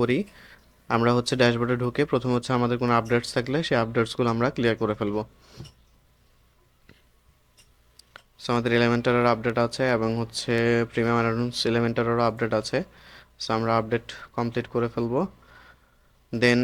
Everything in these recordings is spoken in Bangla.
করি, আমরা হচ্ছে ড্যাশবোর্ডে ঢুকে প্রথমে হচ্ছে আমাদের কোনো আপডেটস থাকলে সেই আপডেটসগুলো আমরা ক্লিয়ার করে ফেলবো। সো আমাদের এলিমেন্টারের আপডেট আছে এবং হচ্ছে প্রিমিয়াম অ্যানাউন্স এলিমেন্টারেরও আপডেট আছে। সো আমরা আপডেট কমপ্লিট করে ফেলবো। দেন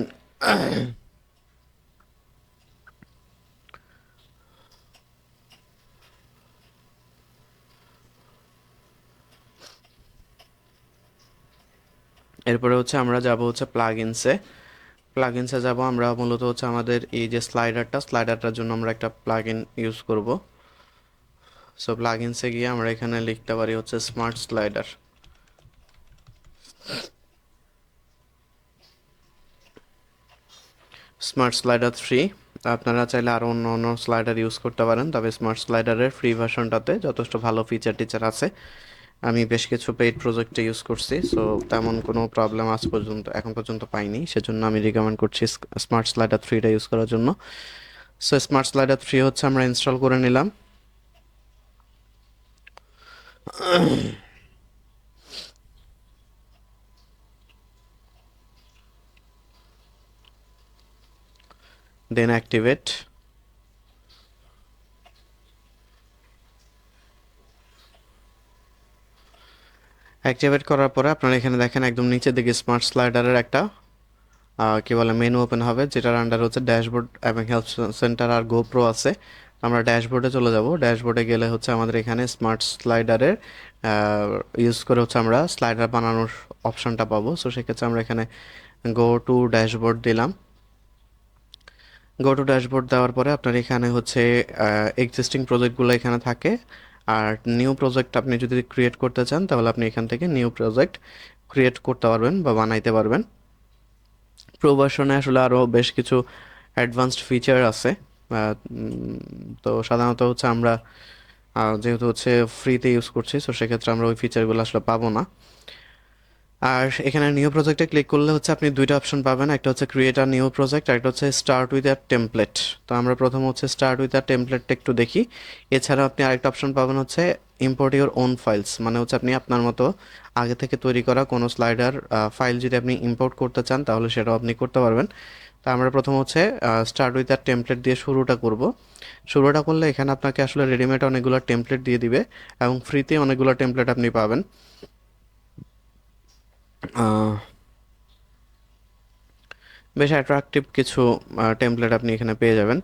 এরপরে হচ্ছে আমরা যাব হচ্ছে প্লাগইনসে যাব। আমরা মূলত হচ্ছে আমাদের এই যে স্লাইডারটার জন্য আমরা একটা প্লাগইন ইউজ করব। সো প্লাগইনসে গিয়ে আমরা এখানে লিখতে পারি হচ্ছে স্মার্ট স্লাইডার। স্মার্ট স্লাইডার 3, আপনারা চাইলে আরও অন্য অন্য স্লাইডার ইউজ করতে পারেন, তবে স্মার্ট স্লাইডারের ফ্রি ভার্সনটাতে যথেষ্ট ভালো ফিচার টিচার আছে। আমি বেশ কিছু পেইড প্রজেক্টে ইউজ করছি, সো তেমন কোনো প্রবলেম এখন পর্যন্ত পাইনি, সেজন্য আমি রিকমেন্ড করছি স্মার্ট স্লাইডার 3টা ইউজ করার জন্য। সো স্মার্ট স্লাইডার 3 হচ্ছে আমরা ইনস্টল করে নিলাম। দেন অ্যাক্টিভেট। অ্যাক্টিভেট করার পরে আপনারা এখানে দেখেন একদম নিচের দিকে স্মার্ট স্লাইডারের একটা কি বলে মেনু ওপেন হবে, যেটার আন্ডার হচ্ছে ড্যাশবোর্ড এবং হেল্প সেন্টার আর গোপ্রো আছে। আমরা ড্যাশবোর্ডে চলে যাব। ড্যাশবোর্ডে গেলে হচ্ছে আমাদের এখানে স্মার্ট স্লাইডারের ইউজ করে হচ্ছে আমরা স্লাইডার বানানোর অপশনটা পাবো। সো সেক্ষেত্রে আমরা এখানে গো টু ড্যাশবোর্ড দিলাম। গো টু ড্যাশবোর্ড দেওয়ার পরে আপনার এখানে হচ্ছে এক্সিস্টিং প্রজেক্টগুলো এখানে থাকে। আর নিউ প্রজেক্ট আপনি যদি ক্রিয়েট করতে চান তাহলে আপনি এখান থেকে নিউ প্রজেক্ট ক্রিয়েট করতে পারবেন বা বানাইতে পারবেন। প্রো ভার্সনে আসলে আরও বেশ কিছু অ্যাডভান্সড ফিচার আছে। তো সাধারণত হচ্ছে আমরা যেহেতু হচ্ছে ফ্রিতে ইউজ করছি, সো সেক্ষেত্রে আমরা ওই ফিচারগুলো আসলে পাবো না। আর এখানে নিউ প্রজেক্টে ক্লিক করলে হচ্ছে আপনি দুইটা অপশন পাবেন, একটা হচ্ছে ক্রিয়েট আ নিউ প্রজেক্ট, আর একটা হচ্ছে স্টার্ট উইথ আ টেমপ্লেট। তো আমরা প্রথম হচ্ছে স্টার্ট উইথ আ টেমপ্লেটটা একটু দেখি। এছাড়া আপনি আরেকটা অপশন পাবেন হচ্ছে ইম্পোর্ট ইউর ওন ফাইলস, মানে হচ্ছে আপনি আপনার মতো আগে থেকে তৈরি করা কোনো স্লাইডার ফাইল যদি আপনি ইম্পোর্ট করতে চান তাহলে সেটাও আপনি করতে পারবেন। তা আমরা প্রথম হচ্ছে স্টার্ট উইথ আ টেমপ্লেট দিয়ে শুরুটা করব। শুরুটা করলে এখানে আপনাকে আসলে রেডিমেড অনেকগুলো টেমপ্লেট দিয়ে দিবে এবং ফ্রিতে অনেকগুলো টেমপ্লেট আপনি পাবেন। বেশ অ্যাট্রাকটিভ কিছু টেমপ্লেট আপনি এখানে পেয়ে যাবেন।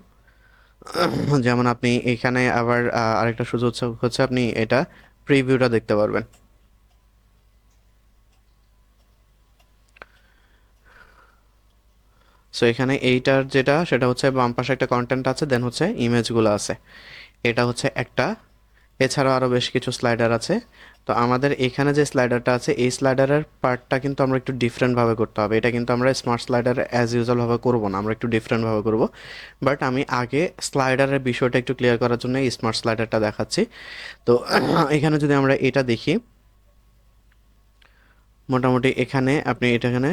যেমন আপনি এখানে আবার আরেকটা সুযোগ হচ্ছে আপনি এটা প্রিভিউটা দেখতে পারবেন। সো এখানে এইটার যেটা সেটা হচ্ছে বাম পাশে একটা কন্টেন্ট আছে, দেন হচ্ছে ইমেজগুলো আছে, এটা হচ্ছে একটা। এছাড়াও আরও বেশ কিছু স্লাইডার আছে। তো আমাদের এখানে যে স্লাইডারটা আছে এই স্লাইডারের পার্টটা কিন্তু আমরা একটু ডিফারেন্টভাবে করতে হবে। এটা কিন্তু আমরা স্মার্ট স্লাইডার অ্যাজ ইউজুয়ালভাবে করবো না, আমরা একটু ডিফারেন্টভাবে করব। বাট আমি আগে স্লাইডারের বিষয়টা একটু ক্লিয়ার করার জন্য এই স্মার্ট স্লাইডারটা দেখাচ্ছি। তো এখানে যদি আমরা এটা দেখি, মোটামুটি এখানে আপনি এখানে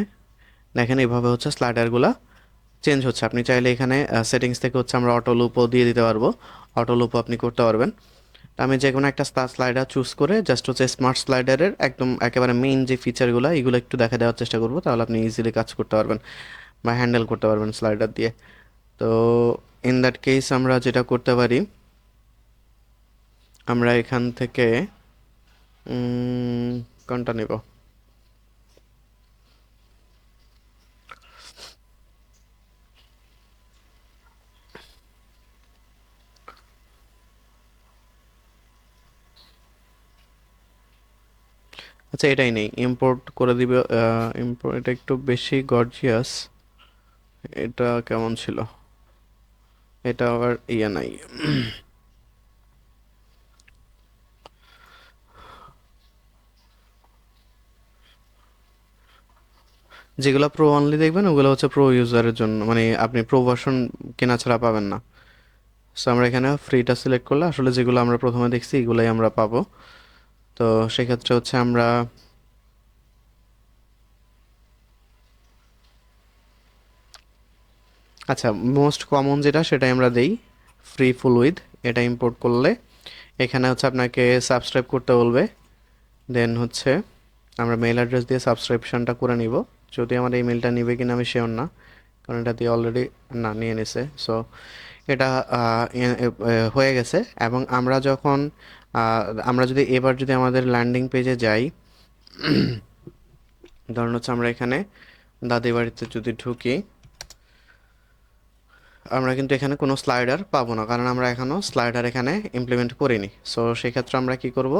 দেখেন এইভাবে হচ্ছে স্লাইডারগুলো চেঞ্জ হচ্ছে। আপনি চাইলে এখানে সেটিংস থেকে হচ্ছে আমরা অটো লুপও দিয়ে দিতে পারবো, অটো লুপও আপনি করতে পারবেন। আমি যে কোনো একটা স্লাইডার চুজ করে জাস্ট হচ্ছে স্মার্ট স্লাইডারের একদম একেবারে মেইন যে ফিচারগুলো এগুলো একটু দেখা দেওয়ার চেষ্টা করবো, তাহলে আপনি ইজিলি কাজ করতে পারবেন বা হ্যান্ডেল করতে পারবেন স্লাইডার দিয়ে। তো ইন দ্যাট কেস আমরা যেটা করতে পারি, আমরা এখান থেকে কোনটা নেব? আচ্ছা এটাই নেই, ইম্পোর্ট করে দিবে। ইম্পোর্ট এটা একটু বেশি গর্জিয়াস, এটা কেমন ছিল? এটা আবার ইয়ে নাই। যেগুলো প্রো অনলি দেখবেন ওগুলো হচ্ছে প্রো ইউজারের জন্য, মানে আপনি প্রো ভার্সন কেনা ছাড়া পাবেন না। সো আমরা এখানে ফ্রিটা সিলেক্ট করলে আসলে যেগুলো আমরা প্রথমে দেখছি এগুলোই আমরা পাবো। তো সেক্ষেত্রে হচ্ছে আমরা আচ্ছা মোস্ট কমন যেটা সেটাই আমরা দেই, ফ্রি ফুল উইথ। এটা ইম্পোর্ট করলে এখানে হচ্ছে আপনাকে সাবস্ক্রাইব করতে বলবে। দেন হচ্ছে আমরা মেইল অ্যাড্রেস দিয়ে সাবস্ক্রিপশনটা করে নিব, যদি আমার এই মেলটা নিবে কিনা আমি শিওর না, কারণ এটা দিয়ে অলরেডি না নিয়ে নিছে। সো এটা হয়ে গেছে। এবং আমরা যখন আমরা যদি এবার যদি আমাদের ল্যান্ডিং পেজে যাই, ধরুন হচ্ছে আমরা এখানে দাদি বাড়িতে যদি ঢুকি, আমরা কিন্তু এখানে কোনো স্লাইডার পাবো না, কারণ আমরা এখনও স্লাইডার এখানে ইমপ্লিমেন্ট করিনি। সো সেক্ষেত্রে আমরা কি করব,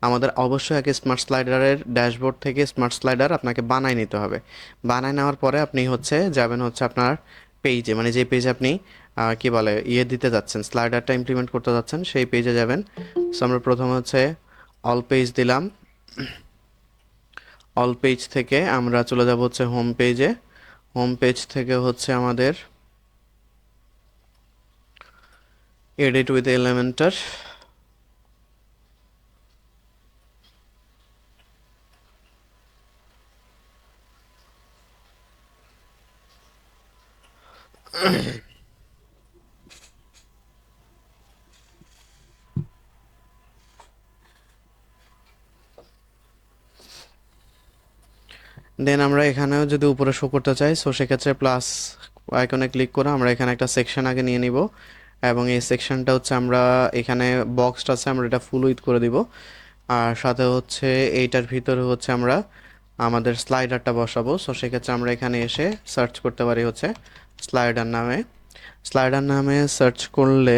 আমাদের অবশ্যই আগে স্মার্ট স্লাইডারের ড্যাশবোর্ড থেকে স্মার্ট স্লাইডার আপনাকে বানাই নিতে হবে। বানাই নেওয়ার পরে আপনি হচ্ছে যাবেন হচ্ছে আপনার পেজে, মানে যে পেজে আপনি কি বলে দিতে যাচ্ছেন, স্লাইডারটা ইমপ্লিমেন্ট করতে যাচ্ছেন, সেই পেজে যাবেন। সো আমরা প্রথমে হচ্ছে অল পেজ দিলাম। অল পেজ থেকে আমরা চলে যাব হচ্ছে হোম পেজে। হোম পেজ থেকে হচ্ছে আমাদের এডিট উইথ এলিমেন্টর, দেন আমরা এখানেও যদি উপরে শো করতে চাই, সো সেক্ষেত্রে প্লাস আইকনে ক্লিক করে আমরা এখানে একটা সেকশন আগে নিয়ে নিব, এবং এই সেকশনটা হচ্ছে আমরা এখানে বক্সটা আছে আমরা এটা ফুল উইথ করে দিব। আর সাথে হচ্ছে এইটার ভিতরে হচ্ছে আমরা আমাদের স্লাইডারটা বসাবো। সো সেক্ষেত্রে আমরা এখানে এসে সার্চ করতে পারি হচ্ছে স্লাইডার নামে। স্লাইডার নামে সার্চ করলে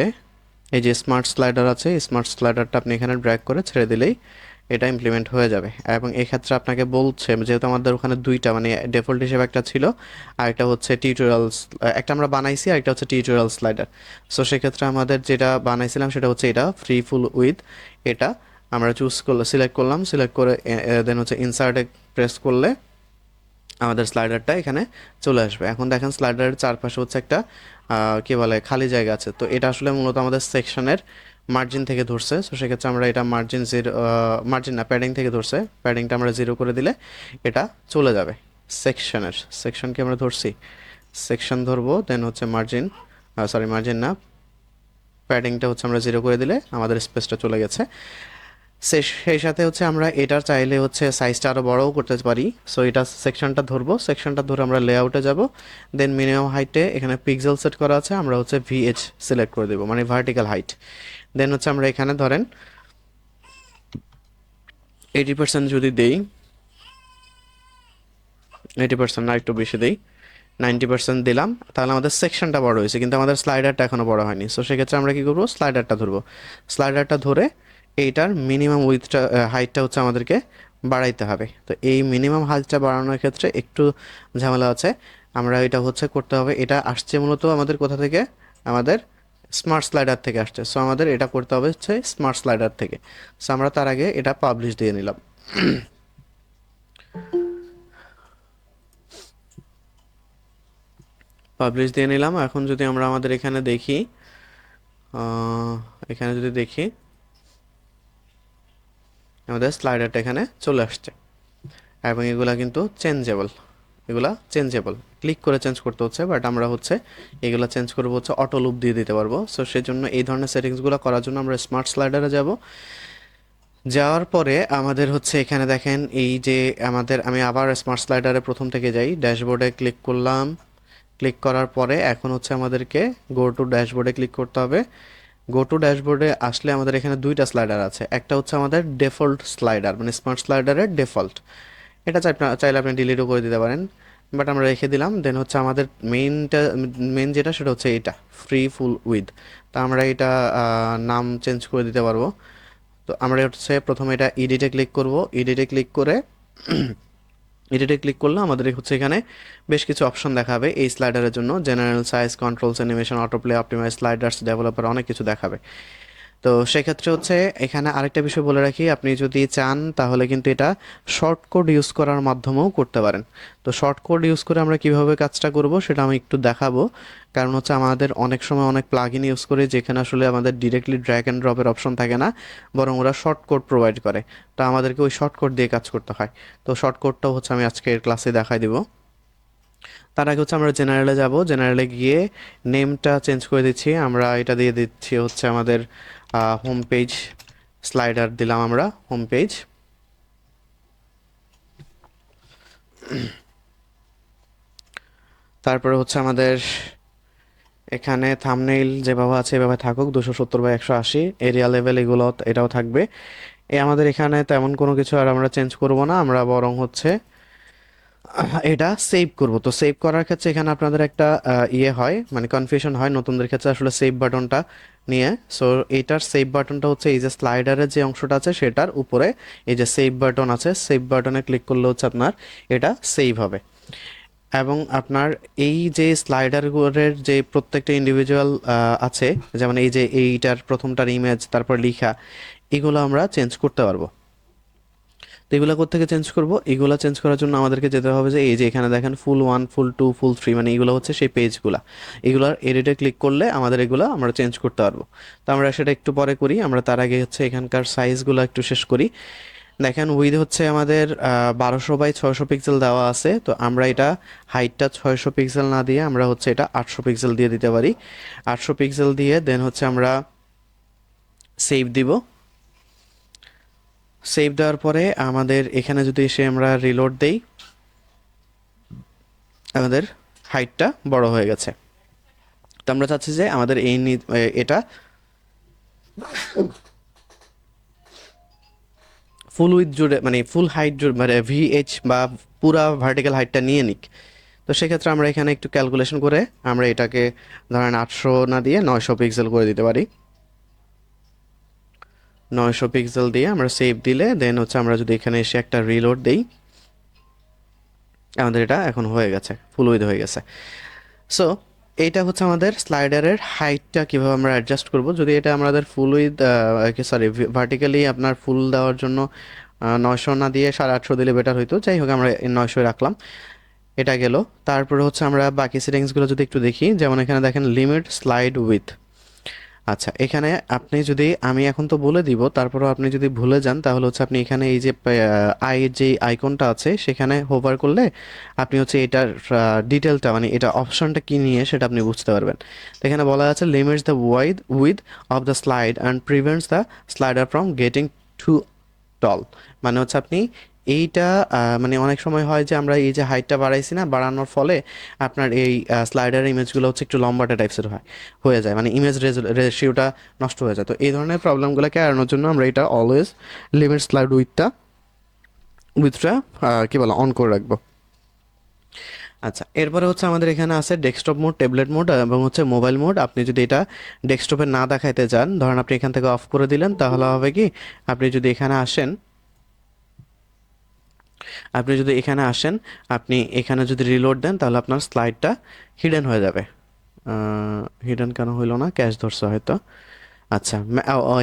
এই যে স্মার্ট স্লাইডার আছে, স্মার্ট স্লাইডারটা আপনি এখানে ড্র্যাগ করে ছেড়ে দিলেই এটা ইমপ্লিমেন্ট হয়ে যাবে। এবং এক্ষেত্রে আপনাকে বলছে, যেহেতু আমাদের ওখানে দুইটা মানে ডিফল্ট হিসেবে একটা ছিল, আর একটা হচ্ছে টিউটোরিয়ালস, একটা আমরা বানাইছি আর একটা হচ্ছে টিউটোরিয়াল স্লাইডার। সো সেক্ষেত্রে আমাদের যেটা বানাইছিলাম সেটা হচ্ছে এটা ফ্রি ফুল উইথ, এটা আমরা চুজ করলে সিলেক্ট করলাম, সিলেক্ট করে দেন হচ্ছে ইনসার্টে প্রেস করলে আমাদের স্লাইডারটা এখানে চলে আসবে। এখন দেখেন স্লাইডারের চারপাশে হচ্ছে একটা কি বলে খালি জায়গা আছে। তো এটা আসলে মূলত আমাদের সেকশনের মার্জিন থেকে ধরছে। সো সেক্ষেত্রে আমরা এটা মার্জিন মার্জিন না, প্যাডিং থেকে ধরছে, প্যাডিংটা আমরা 0 করে দিলে এটা চলে যাবে সেকশনের। সেকশনকে আমরা ধরছি, সেকশন ধরবো, দেন হচ্ছে মার্জিন, সরি মার্জিন না, প্যাডিংটা হচ্ছে আমরা 0 করে দিলে আমাদের স্পেসটা চলে গেছে। সেই সাথে হচ্ছে আমরা এটার চাইলে হচ্ছে সাইজটা আরও বড়ও করতে পারি। সো এটা সেকশনটা ধরবো, সেকশনটা ধরে আমরা লেআউটে যাব, দেন মিনিমাম হাইটে এখানে পিক্সেল সেট করা আছে, আমরা হচ্ছে ভিএইচ সিলেক্ট করে দেবো, মানে ভার্টিক্যাল হাইট। দেন হচ্ছে আমরা এখানে ধরেন 80% যদি দেই, 80% না একটু বেশি দেই, 90% দিলাম, তাহলে আমাদের সেকশনটা বড় হয়েছে, কিন্তু আমাদের স্লাইডারটা এখনও বড় হয়নি। সো সেক্ষেত্রে আমরা কী করবো, স্লাইডারটা ধরবো, স্লাইডারটা ধরে এইটার মিনিমাম উইথটা হাইটটা হচ্ছে আমাদেরকে বাড়াইতে হবে। তো এই মিনিমাম হাইটটা বাড়ানোর ক্ষেত্রে একটু ঝামেলা আছে। আমরা এটা হচ্ছে করতে হবে, এটা আসছে মূলত আমাদের কোথা থেকে, আমাদের স্মার্ট স্লাইডার থেকে আসছে। সো আমাদের এটা করতে হবে হচ্ছে স্মার্ট স্লাইডার থেকে। সো আমরা তার আগে এটা পাবলিশ দিয়ে নিলাম। পাবলিশ দিয়ে নিলাম। এখন যদি আমরা আমাদের এখানে দেখি, এখানে যদি দেখি আমাদের স্লাইডারটা এখানে চলে আসছে, এবং এগুলা কিন্তু চেঞ্জেবল, এগুলা চেঞ্জেবল, ক্লিক করে চেঞ্জ করতে হচ্ছে, বাট আমরা হচ্ছে এগুলা চেঞ্জ করবো হচ্ছে অটো লুপ দিয়ে দিতে পারবো। সো সেজন্য এই ধরনের সেটিংসগুলো করার জন্য আমরা স্মার্ট স্লাইডারে যাব। যাওয়ার পরে আমাদের হচ্ছে এখানে দেখেন এই যে আমাদের, আমি আবার স্মার্ট স্লাইডারে প্রথম থেকে যাই, ড্যাশবোর্ডে ক্লিক করলাম, ক্লিক করার পরে এখন হচ্ছে আমাদেরকে গো টু ড্যাশবোর্ডে ক্লিক করতে হবে। গো টু ড্যাশবোর্ডে আসলে আমাদের এখানে দুইটা স্লাইডার আছে, একটা হচ্ছে আমাদের ডিফল্ট স্লাইডার, মানে স্মার্ট স্লাইডারের ডিফল্ট, এটা চাইলে আপনি ডিলিটও করে দিতে পারেন, বাট আমরা রেখে দিলাম। দেন হচ্ছে আমাদের মেন যেটা সেটা হচ্ছে এটা ফ্রি ফুল উইথ। তা আমরা এটা নাম চেঞ্জ করে দিতে পারবো। তো আমরা হচ্ছে প্রথমে এটা এডিটে ক্লিক করব, এডিটে ক্লিক করে এডিটে ক্লিক করলে আমাদের হচ্ছে এখানে বেশ কিছু অপশন দেখাবে এই স্লাইডারের জন্য, general size, controls, animation, autoplay, optimize, sliders, developer, অনেক কিছু দেখাবে। তো সেক্ষেত্রে হচ্ছে এখানে আরেকটা বিষয় বলে রাখি, আপনি যদি চান তাহলে কিন্তু এটা শর্ট কোড ইউজ করার মাধ্যমেও করতে পারেন। তো শর্ট কোড ইউজ করে আমরা কিভাবে কাজটা করব সেটা আমি একটু দেখাবো, কারণ হচ্ছে আমাদের অনেক সময় অনেক প্লাগইন ইউজ করে যেখানে আসলে আমাদের ডিরেক্টলি ড্র্যাগ অ্যান্ড ড্রপের অপশন থাকে না, বরং ওরা শর্ট কোড প্রোভাইড করে। তো আমাদেরকে ওই শর্ট কোড দিয়ে কাজ করতে হয়। তো শর্ট কোডটাও হচ্ছে আমি আজকের ক্লাসে দেখাই দিব। তার আগে হচ্ছে আমরা জেনারেলে যাব, জেনারেলে গিয়ে নেমটা চেঞ্জ করে দিচ্ছি, আমরা এটা দিয়ে দিচ্ছি হচ্ছে আমাদের হোম পেজ, স্লাইডার দিলাম আমরা হোম পেজ। তারপরে হচ্ছে আমাদের এখানে থাম্বনেইল যেভাবে আছে এভাবে থাকুক, 270/180 এরিয়া লেভেল এগুলো এটাও থাকবে। আমাদের এখানে তেমন কোনো কিছু আর আমরা চেঞ্জ করব না, আমরা বরং হচ্ছে এটা সেভ করব। তো সেভ করার ক্ষেত্রে এখানে আপনাদের একটা ইয়ে হয়, মানে কনফিউশন হয় নতুনদের ক্ষেত্রে আসলে সেভ বাটনটা নিয়ে। সো এইটার সেভ বাটনটা হচ্ছে এই যে স্লাইডারের যে অংশটা আছে সেটার উপরে এই যে সেভ বাটন আছে, সেভ বাটনে ক্লিক করলে হচ্ছে আপনার এটা সেভ হবে। এবং আপনার এই যে স্লাইডারের যে প্রত্যেকটা ইন্ডিভিজুয়াল আছে, যেমন এই যে এইটার প্রথমটার ইমেজ তারপর লিখা, এগুলো আমরা চেঞ্জ করতে পারবো। তো এগুলো কোত্থেকে চেঞ্জ করব? এগুলো চেঞ্জ করার জন্য আমাদেরকে যেতে হবে যে এই যে এখানে দেখেন ফুল 1, ফুল 2, ফুল 3, মানে এগুলো হচ্ছে সেই পেজগুলা। এগুলোর এডিটে ক্লিক করলে আমাদের এগুলো আমরা চেঞ্জ করতে পারবো। তো আমরা সেটা একটু পরে করি, আমরা তার আগে হচ্ছে এখানকার সাইজগুলো একটু শেষ করি। দেখেন উইথ হচ্ছে আমাদের 1200/600 পিক্সেল দেওয়া আছে। তো আমরা এটা হাইটটা 600 পিক্সেল না দিয়ে আমরা হচ্ছে এটা 800 পিক্সেল দিয়ে দিতে পারি। 800 পিক্সেল দিয়ে দেন হচ্ছে আমরা সেভ দিব। সেভ দেওয়ার পরে আমাদের এখানে যদি এসে আমরা রিলোড দেই, আমাদের হাইটটা বড় হয়ে গেছে। তো আমরা চাচ্ছি যে আমাদের এটা ফুল উইথ জুড়ে, মানে ফুল হাইট জুড়ে, মানে ভিএইচ বা পুরা ভার্টিক্যাল হাইটটা নিয়ে নিক। তো সেক্ষেত্রে আমরা এখানে একটু ক্যালকুলেশন করে আমরা এটাকে ধরেন 800 না দিয়ে 900 পিক্সেল করে দিতে পারি। 900 পিক্সেল দিয়ে আমরা সেভ দিলে দেন হচ্ছে আমরা যদি এখানে এসে একটা রিলোড দেই, আমাদের এটা এখন হয়ে গেছে, ফুল উইথ হয়ে গেছে। সো এইটা হচ্ছে আমাদের স্লাইডারের হাইটটা কীভাবে আমরা অ্যাডজাস্ট করব। যদি এটা আমাদের ফুল উইথ সরি ভার্টিক্যালি আপনার ফুল দেওয়ার জন্য 900 না দিয়ে 850 দিলে বেটার হইতো। যাই হোক আমরা 900 রাখলাম, এটা গেল। তারপরে হচ্ছে আমরা বাকি সেটিংসগুলো যদি একটু দেখি, যেমন এখানে দেখেন লিমিট স্লাইড উইথ। আচ্ছা, এখানে আপনি যদি, আমি এখন তো বলে দিব, তারপরেও আপনি যদি ভুলে যান তাহলে হচ্ছে আপনি এখানে এই যে আইয়ের যে আইকনটা আছে সেখানে হোভার করলে আপনি হচ্ছে এটার ডিটেলটা, মানে এটা অপশনটা কি নিয়ে সেটা আপনি বুঝতে পারবেন। তো এখানে বলা আছে limits the width of the slide and prevents the slider from getting too tall. মানে হচ্ছে আপনি এইটা মানে অনেক সময় হয় যে আমরা এই যে হাইটটা বাড়াইছি না, বাড়ানোর ফলে আপনার এই স্লাইডার ইমেজগুলো হচ্ছে একটু লম্বাটা টাইপসের হয়ে যায়, মানে ইমেজ রেশিওটা নষ্ট হয়ে যায়। তো এই ধরনের প্রবলেমগুলোকে এড়ানোর জন্য আমরা এটা অলওয়েজ লিমিট স্লাইড উইথটা কী বলে অন করে রাখবো। আচ্ছা, এরপরে হচ্ছে আমাদের এখানে আছে ডেস্কটপ মোড, ট্যাবলেট মোড এবং হচ্ছে মোবাইল মোড। আপনি যদি এটা ডেস্কটপে না দেখাইতে চান, ধরেন আপনি এখান থেকে অফ করে দিলেন, তাহলে হবে কি, আপনি যদি এখানে আসেন, আপনি এখানে যদি রিলোড দেন তাহলে আপনার স্লাইডটা হিডেন হয়ে যাবে। হিডেন কেন হইলো না? ক্যাশ ধরছে হয়তো। আচ্ছা,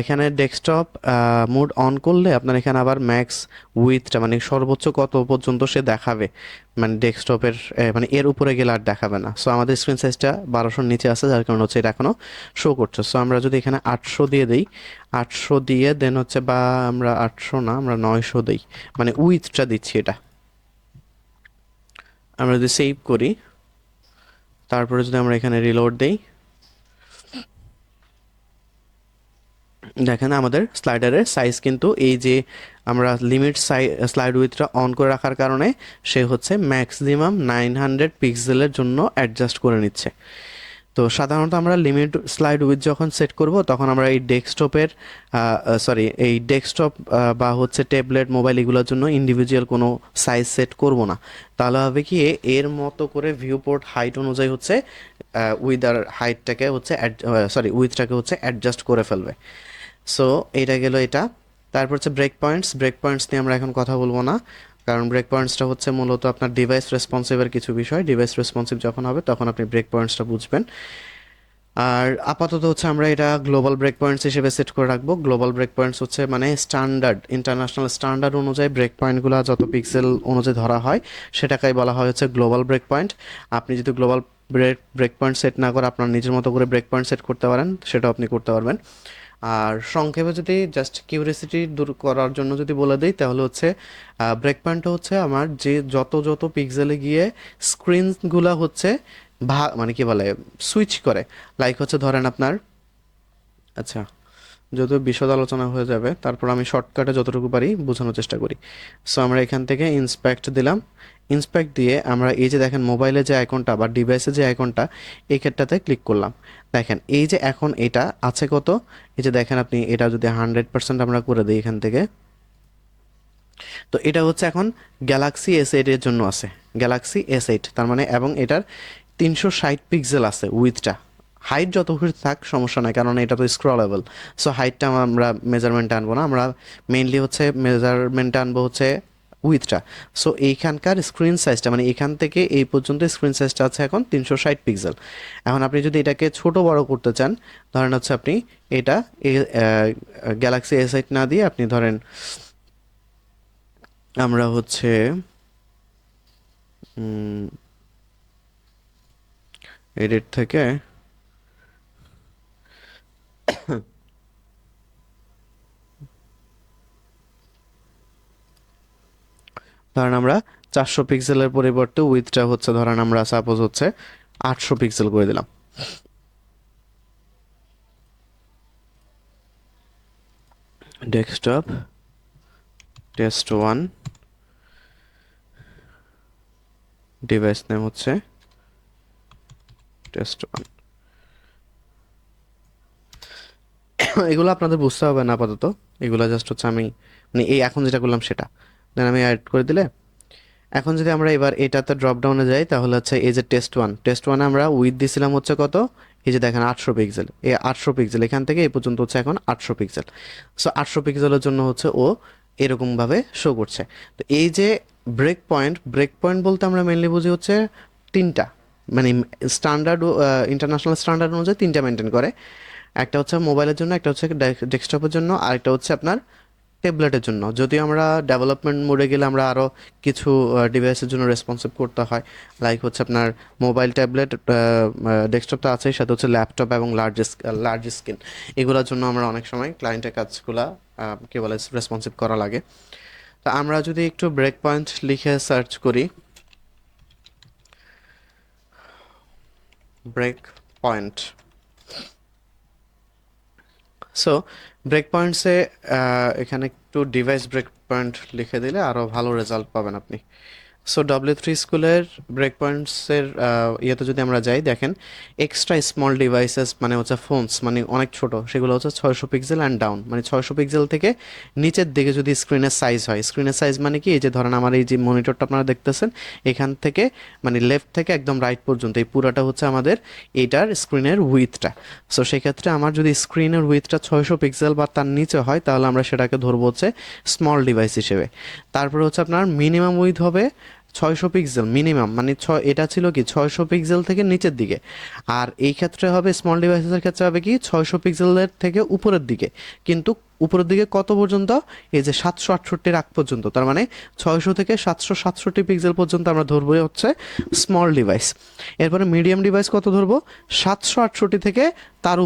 এখানে ডেস্কটপ মোড অন করলে আপনার এখানে আবার ম্যাক্স উইথটা, মানে সর্বোচ্চ কত পর্যন্ত সে দেখাবে, মানে ডেস্কটপের মানে এর উপরে গেলে আর দেখাবে না। সো আমাদের স্ক্রিন সাইজটা 1200-র নিচে আছে, যার কারণে হচ্ছে এটা এখনও শো করছে। সো আমরা যদি এখানে 800 দিয়ে দিই, 800 দিয়ে দেন হচ্ছে, বা আমরা 800 না, আমরা 900 দিই, মানে উইথটা দিচ্ছি এটা। আমরা যদি সেভ করি, তারপরে যদি আমরা এখানে রিলোড দেই, দেখেন আমাদের স্লাইডারের সাইজ কিন্তু এই যে আমরা লিমিট স্লাইড উইথটা অন করে রাখার কারণে সে হচ্ছে ম্যাক্সিমাম 900 পিক্সেলের জন্য অ্যাডজাস্ট করে নিচ্ছে। তো সাধারণত আমরা লিমিট স্লাইড উইথ যখন সেট করব তখন আমরা এই ডেস্কটপ বা হচ্ছে ট্যাবলেট মোবাইল এগুলোর জন্য ইন্ডিভিজুয়াল কোনো সাইজ সেট করব না। তাহলে হবে কি, এর মতো করে ভিউপোর্ট হাইট অনুযায়ী হচ্ছে হাইটটাকে হচ্ছে উইথটাকে হচ্ছে অ্যাডজাস্ট করে ফেলবে। সো এটা গেল এটা। তারপর হচ্ছে ব্রেক পয়েন্টস নিয়ে আমরা এখন কথা বলবো না, কারণ ব্রেক পয়েন্টসটা হচ্ছে মূলত আপনার ডিভাইস রেসপন্সিভের কিছু বিষয়। ডিভাইস রেসপন্সিভ যখন হবে তখন আপনি ব্রেক পয়েন্টসটা বুঝবেন। আর আপাতত হচ্ছে আমরা এটা গ্লোবাল ব্রেক পয়েন্টস হিসেবে সেট করে রাখবো। গ্লোবাল ব্রেক পয়েন্টস হচ্ছে মানে স্ট্যান্ডার্ড, ইন্টারন্যাশনাল স্ট্যান্ডার্ড অনুযায়ী ব্রেক পয়েন্টগুলো যত পিক্সেল অনুযায়ী ধরা হয় সেটাকেই বলা হয় হচ্ছে গ্লোবাল ব্রেক পয়েন্ট। আপনি যদি গ্লোবাল ব্রেক পয়েন্ট সেট না করে আপনার নিজের মতো করে ব্রেক পয়েন্ট সেট করতে পারেন, সেটাও আপনি করতে পারবেন। আর সংক্ষেপে যদি জাস্ট কিউরিয়াসিটি দূর করার জন্য যদি বলে দিই, তাহলে হচ্ছে ব্রেক পয়েন্টটা হচ্ছে আমার যে যত পিক্সেলে গিয়ে স্ক্রিনগুলো হচ্ছে মানে কি বলে সুইচ করে, লাইক হচ্ছে ধরেন আপনার, আচ্ছা যদিও বিশদ আলোচনা হয়ে যাবে, তারপর আমি শর্টকাটে যতটুকু পারি বোঝানোর চেষ্টা করি। সো আমরা এখান থেকে ইন্সপেক্ট দিলাম। ইন্সপেক্ট দিয়ে আমরা এই যে দেখেন মোবাইলে যে আইকনটা বা ডিভাইসে যে আইকনটা, এই ক্ষেত্রটাতে ক্লিক করলাম। দেখেন এই যে এখন এটা আছে কত, এই যে দেখেন আপনি এটা যদি 100% আমরা করে দিই এখান থেকে, তো এটা হচ্ছে এখন গ্যালাক্সি S8 এর জন্য আছে, গ্যালাক্সি S8, তার মানে এবং এটার 360 পিক্সেল আছে উইথটা। হাইট যত কিছু থাক সমস্যা নাই, কারণ এটা তো স্ক্রলেবল। সো হাইটটা আমরা মেজারমেন্টে আনবো না, আমরা মেইনলি হচ্ছে মেজারমেন্টে আনবো হচ্ছে উইথটা। সো এইখানকার স্ক্রিন সাইজটা মানে এখান থেকে এই পর্যন্ত স্ক্রিন সাইজটা আছে এখন 360 পিক্সেল। এখন আপনি যদি এটাকে ছোট বড় করতে চান, ধরেন হচ্ছে আপনি এটা গ্যালাক্সি S8 না দিয়ে আপনি ধরেন আমরা হচ্ছে এডিট থেকে ধরেন আমরা 400 পিক্সেলের পরিবর্তে উইথটা হচ্ছে ধরেন আমরা সাপোজ হচ্ছে 800 পিক্সেল করে দিলাম। ডেস্কটপ টেস্ট 1, ডিভাইস নেম হচ্ছে টেস্ট 1। এগুলো আপনাদের বুঝতে হবে না আপাতত, এগুলো জাস্ট হচ্ছে আমি মানে এই এখন যেটা করলাম সেটা দেন আমি অ্যাড করে দিলে। এখন যদি আমরা এবার এটাতে ড্রপ ডাউনে যাই, তাহলে হচ্ছে এই যে টেস্ট ওয়ানে আমরা উইথ দিছিলাম হচ্ছে কত, এই যে দেখেন 800 পিক্সেল, এই 800 পিক্সেল এখান থেকে এই পর্যন্ত হচ্ছে এখন 800 পিক্সেল। সো 800 পিক্সেলের জন্য হচ্ছে ও এরকমভাবে শো করছে। তো এই যে ব্রেক পয়েন্ট বলতে আমরা মেনলি বুঝি হচ্ছে তিনটা, মানে স্ট্যান্ডার্ড ইন্টারন্যাশনাল স্ট্যান্ডার্ড অনুযায়ী তিনটা মেনটেন করে। একটা হচ্ছে মোবাইলের জন্য, একটা হচ্ছে ডেস্কটপের জন্য, আর একটা হচ্ছে আপনার ট্যাবলেটের জন্য। যদিও আমরা ডেভেলপমেন্ট মোডে গেলে আমরা আরও কিছু ডিভাইসের জন্য রেসপন্সিভ করতে হয়, লাইক হচ্ছে আপনার মোবাইল, ট্যাবলেট, ডেস্কটপ তো আছেই, সাথে হচ্ছে ল্যাপটপ এবং লার্জ স্ক্রিন। এগুলোর জন্য আমরা অনেক সময় ক্লায়েন্টের কাজগুলা কী বলে রেসপন্সিভ করা লাগে। তো আমরা যদি একটু ব্রেক পয়েন্ট লিখে সার্চ করি, ব্রেক পয়েন্ট, সো ব্রেক পয়েন্টসে এখানে একটু ডিভাইস ব্রেক পয়েন্ট লিখে দিলে আরও ভালো রেজাল্ট পাবেন আপনি। সো W3 স্কুলের ব্রেক পয়েন্টসের ইয়েতে যদি আমরা যাই, দেখেন এক্সট্রা স্মল ডিভাইসেস মানে হচ্ছে ফোনস মানে অনেক ছোট, সেগুলো হচ্ছে 600 পিক্সেল অ্যান্ড ডাউন, মানে 600 পিক্সেল থেকে নিচের দিকে যদি স্ক্রিনের সাইজ হয়। স্ক্রিনের সাইজ মানে কি, এই যে ধরেন আমার এই যে মনিটরটা আপনারা দেখতেছেন, এখান থেকে মানে লেফট থেকে একদম রাইট পর্যন্ত এই পুরাটা হচ্ছে আমাদের এইটার স্ক্রিনের উইথটা। সো সেক্ষেত্রে আমার যদি স্ক্রিনের উইথটা 600 পিক্সেল বা তার নিচে হয়, তাহলে আমরা সেটাকে ধরবো হচ্ছে স্মল ডিভাইস হিসেবে। তারপরে হচ্ছে আপনার মিনিমাম উইথ হবে 600 পিক্সেল মিনিমাম, মানে এটা ছিল কি 600 পিক্সেল থেকে নিচের দিকে। আর এই ক্ষেত্রে হবে স্মল ডিভাইসেসের ক্ষেত্রে হবে কি 600 পিক্সেলের থেকে উপরের দিকে, কিন্তু উপরের দিকে কত পর্যন্ত, এই যে 768 আগ পর্যন্ত, তার মানে 600 থেকে 767 পিক্সেল পর্যন্ত আমরা ধরবো হচ্ছে স্মল ডিভাইস। এরপরে মিডিয়াম ডিভাইস কত ধরবো, 768 থেকে তার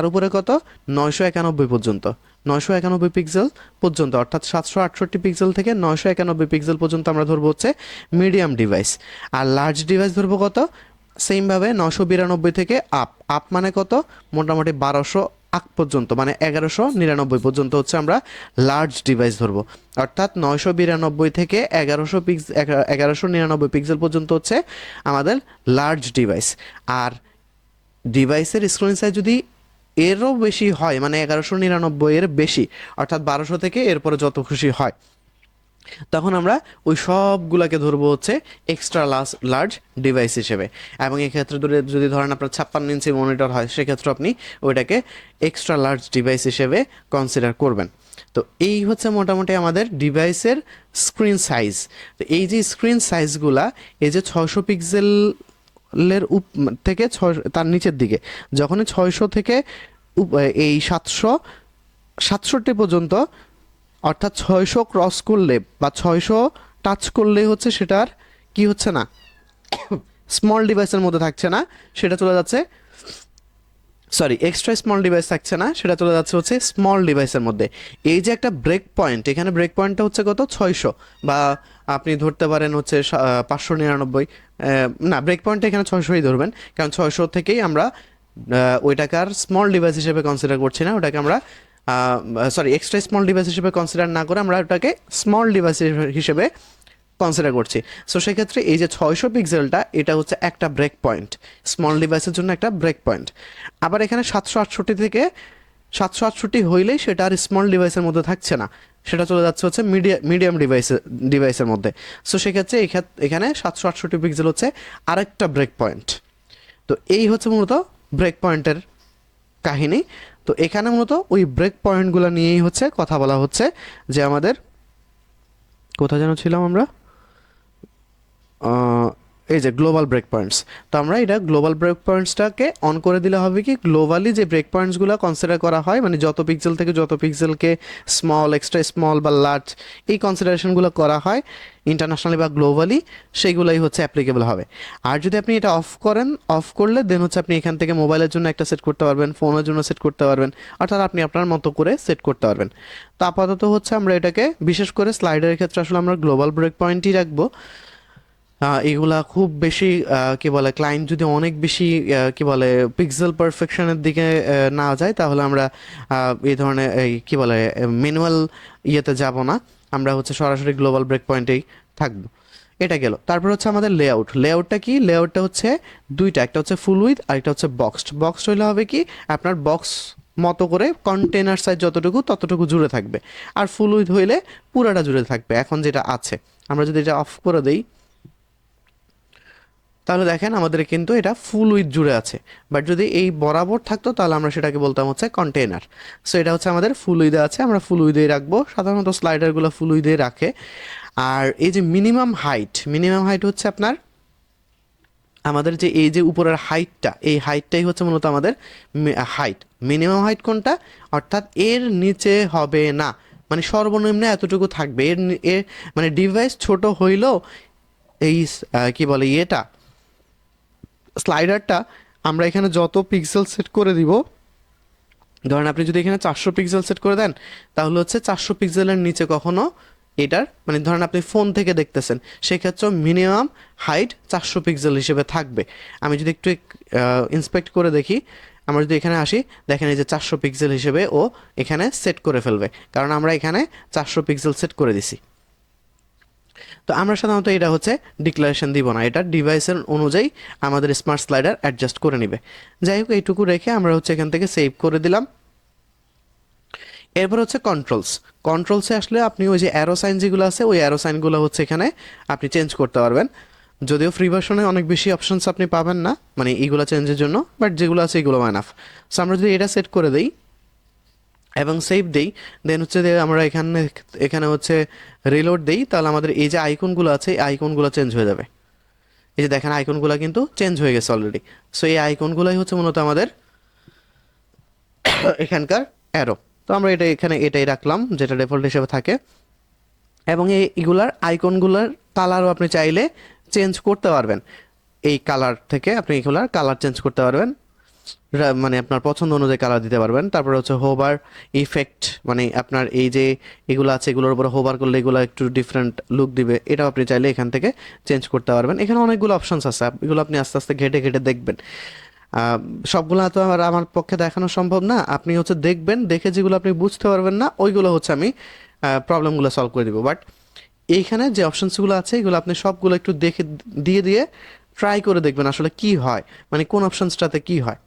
উপরে কত, 991 পর্যন্ত, 991 পিক্সেল পর্যন্ত, অর্থাৎ 768 পিক্সেল থেকে 991 পিক্সেল পর্যন্ত আমরা ধরবো হচ্ছে মিডিয়াম ডিভাইস। আর লার্জ ডিভাইস ধরবো কত, সেমভাবে 992 থেকে আপ মানে কত, মোটামুটি 1200 আগ পর্যন্ত, মানে 1199 পর্যন্ত হচ্ছে আমরা লার্জ ডিভাইস ধরবো। অর্থাৎ 992 থেকে 1199 পিক্সেল পর্যন্ত হচ্ছে আমাদের লার্জ ডিভাইস। আর ডিভাইসের স্ক্রিন সাইজ যদি এরও বেশি হয়, মানে 1199 এর বেশি, অর্থাৎ 1200 থেকে এরপরে যত খুশি হয়, তখন আমরা ওই সবগুলোকে ধরবো হচ্ছে এক্সট্রা লার্জ ডিভাইস হিসেবে। এবং এক্ষেত্রে যদি ধরেন আপনার 56 ইঞ্চি মনিটর হয়, সেক্ষেত্রে আপনি ওইটাকে এক্সট্রা লার্জ ডিভাইস হিসেবে কনসিডার করবেন। তো এই হচ্ছে মোটামুটি আমাদের ডিভাইসের স্ক্রিন সাইজ। তো এই যে স্ক্রিন সাইজগুলা, এই যে 600 পিক্সেলের থেকে তার নিচের দিকে, যখনই 600 থেকে এই 767 পর্যন্ত, অর্থাৎ 600 ক্রস করলে বা 600 টাচ করলে হচ্ছে সেটার কি হচ্ছে না, স্মল ডিভাইসের মধ্যে থাকছে না, সেটা চলে যাচ্ছে, সরি এক্সট্রা স্মল ডিভাইস থাকছে না, সেটা চলে যাচ্ছে হচ্ছে স্মল ডিভাইসের মধ্যে। এই যে একটা ব্রেক পয়েন্ট, এখানে ব্রেক পয়েন্টটা হচ্ছে কত, 600, বা আপনি ধরতে পারেন হচ্ছে 599, না ব্রেক পয়েন্টটা এখানে 600ই ধরবেন, কারণ 600 থেকেই আমরা ওইটাকে আর স্মল ডিভাইস হিসেবে কনসিডার করছি না, ওটাকে আমরা সরি এক্সট্রা স্মল ডিভাইস হিসেবে কনসিডার না করে আমরা ওটাকে স্মল ডিভাইস হিসেবে কনসিডার করছি। সো সেক্ষেত্রে এই যে 600 পিক্সেলটা এটা হচ্ছে একটা ব্রেক পয়েন্ট, স্মল ডিভাইসের জন্য একটা ব্রেক পয়েন্ট। আবার এখানে 768 থেকে 768 হইলেই সেটা আর স্মল ডিভাইসের মধ্যে থাকছে না, সেটা চলে যাচ্ছে হচ্ছে মিডিয়াম ডিভাইসের মধ্যে। সো সেক্ষেত্রে এখানে 768 পিক্সেল হচ্ছে আরেকটা ব্রেক পয়েন্ট। তো এই হচ্ছে মূলত ব্রেক পয়েন্টের কাহিনী। তো এখানে মূলত ওই ব্রেক পয়েন্টগুলো নিয়েই হচ্ছে কথা বলা হচ্ছে, যে আমাদের কোথায় যেন ছিলাম আমরা, এই যে গ্লোবাল ব্রেক পয়েন্টস। তো আমরা এটা গ্লোবাল ব্রেক পয়েন্টসটাকে অন করে দিলে হবে কি, গ্লোবালি যে ব্রেক পয়েন্টসগুলো কনসিডার করা হয়, মানে যত পিক্সেল থেকে যত পিক্সেলকে স্মল, এক্সট্রা স্মল বা লার্জ এই কনসিডারেশনগুলো করা হয় ইন্টারন্যাশনালি বা গ্লোবালি, সেইগুলোই হচ্ছে অ্যাপ্লিকেবল হবে। আর যদি আপনি এটা অফ করেন, অফ করলে দেন হচ্ছে আপনি এখান থেকে মোবাইলের জন্য একটা সেট করতে পারবেন, ফোনের জন্য সেট করতে পারবেন, অর্থাৎ আপনি আপনার মতো করে সেট করতে পারবেন। তো আপাতত হচ্ছে আমরা এটাকে বিশেষ করে স্লাইডারের ক্ষেত্রে আসলে আমরা গ্লোবাল ব্রেক পয়েন্টই রাখবো। এগুলা খুব বেশি কি বলে, ক্লায়েন্ট যদি অনেক বেশি কি বলে পিক্সেল পারফেকশনের দিকে না যায়, তাহলে আমরা এই ধরনের এই কি বলে ম্যানুয়াল ইয়েতে যাব না, আমরা হচ্ছে সরাসরি গ্লোবাল ব্রেক পয়েন্টেই থাকবো। এটা গেল। তারপর হচ্ছে আমাদের লেআউট। লেআউটটা কি, লেআউটটা হচ্ছে দুইটা, একটা হচ্ছে ফুল উইথ আর একটা হচ্ছে বক্সড। বক্সড হইলে হবে কি, আপনার বক্স মতো করে কন্টেনার সাইজ যতটুকু ততটুকু জুড়ে থাকবে, আর ফুল উইথ হইলে পুরাটা জুড়ে থাকবে। এখন যেটা আছে, আমরা যদি এটা অফ করে দেই তাহলে দেখেন আমাদের কিন্তু এটা ফুল উইথ জুড়ে আছে, বাট যদি এই বরাবর থাকতো তাহলে আমরা সেটাকে বলতাম হচ্ছে কন্টেনার। সো এটা হচ্ছে আমাদের ফুল উইথে আছে, আমরা ফুল উইথেই রাখবো, সাধারণত স্লাইডারগুলো ফুল উইথেই রাখে। আর এই যে মিনিমাম হাইট হচ্ছে আপনার আমাদের যে এই যে উপরের হাইটটা, এই হাইটটাই হচ্ছে মূলত আমাদের হাইট। মিনিমাম হাইট কোনটা, অর্থাৎ এর নিচে হবে না, মানে সর্বনিম্ন এতটুকু থাকবে। এর মানে ডিভাইস ছোট হইলেও এই কি বলে ইয়েটা, স্লাইডারটা আমরা এখানে যত পিক্সেল সেট করে দিব, ধরেন আপনি যদি এখানে 400 পিক্সেল সেট করে দেন, তাহলে হচ্ছে 400 পিক্সেলের নিচে কখনো এটার, মানে ধরেন আপনি ফোন থেকে দেখতেছেন, সেক্ষেত্রে মিনিমাম হাইট 400 পিক্সেল হিসেবে থাকবে। আমি যদি একটু ইন্সপেক্ট করে দেখি, আমরা যদি এখানে আসি, দেখেন এই যে 400 পিক্সেল হিসেবে ও এখানে সেট করে ফেলবে, কারণ আমরা এখানে 400 পিক্সেল সেট করে দিছি। তো আমরা সাধারণত এটা হচ্ছে ডিক্লারেশন দিব না, এটা ডিভাইসের অনুযায়ী আমাদের স্মার্ট স্লাইডার অ্যাডজাস্ট করে নেবে। যাই হোক, এইটুকু রেখে আমরা হচ্ছে এখান থেকে সেভ করে দিলাম। এরপর হচ্ছে কন্ট্রোলসে আসলে আপনি ওই যে অ্যারো সাইন যেগুলো আছে, ওই অ্যারো সাইনগুলো হচ্ছে এখানে আপনি চেঞ্জ করতে পারবেন। যদিও ফ্রি ভার্সনে অনেক বেশি অপশনস আপনি পাবেন না মানে এইগুলো চেঞ্জের জন্য, বাট যেগুলো আছে এগুলো এনাফ। সো আমরা যদি এটা সেট করে দিই এবং সেভ দেই, দেন হচ্ছে যে আমরা এখানে এখানে হচ্ছে রিলোড দেই, তাহলে আমাদের এই যে আইকনগুলো আছে এই আইকনগুলো চেঞ্জ হয়ে যাবে। এই যে দেখেন আইকনগুলো কিন্তু চেঞ্জ হয়ে গেছে অলরেডি। সো এই আইকনগুলোই হচ্ছে মূলত আমাদের এখানকার অ্যারো। তো আমরা এটা এখানে এটাই রাখলাম যেটা ডিফল্ট হিসেবে থাকে। এবং এইগুলার আইকনগুলোর কালারও আপনি চাইলে চেঞ্জ করতে পারবেন, এই কালার থেকে আপনি এগুলার কালার চেঞ্জ করতে পারবেন, মানে আপনার পছন্দ অনুযায়ী কালার দিতে পারবেন। তারপরে হচ্ছে হোভার ইফেক্ট, মানে আপনার এই যে এগুলো আছে এগুলোর উপরে হোভার করলে এগুলো একটু ডিফারেন্ট লুক দিবে, এটাও আপনি চাইলে এখান থেকে চেঞ্জ করতে পারবেন। এখানে অনেকগুলো অপশনস আছে, এগুলো আপনি আস্তে আস্তে ঘেটে ঘেটে দেখবেন। সবগুলো তো আমার পক্ষে দেখানো সম্ভব না, আপনি হচ্ছে দেখবেন, দেখে যেগুলো আপনি বুঝতে পারবেন না ওইগুলো হচ্ছে আমি প্রবলেমগুলো সলভ করে দিব। বাট এইখানে যে অপশনসগুলো আছে এগুলো আপনি সবগুলো একটু দেখে দিয়ে দিয়ে ট্রাই করে দেখবেন আসলে কি হয়, মানে কোন অপশনসটাতে কি হয়।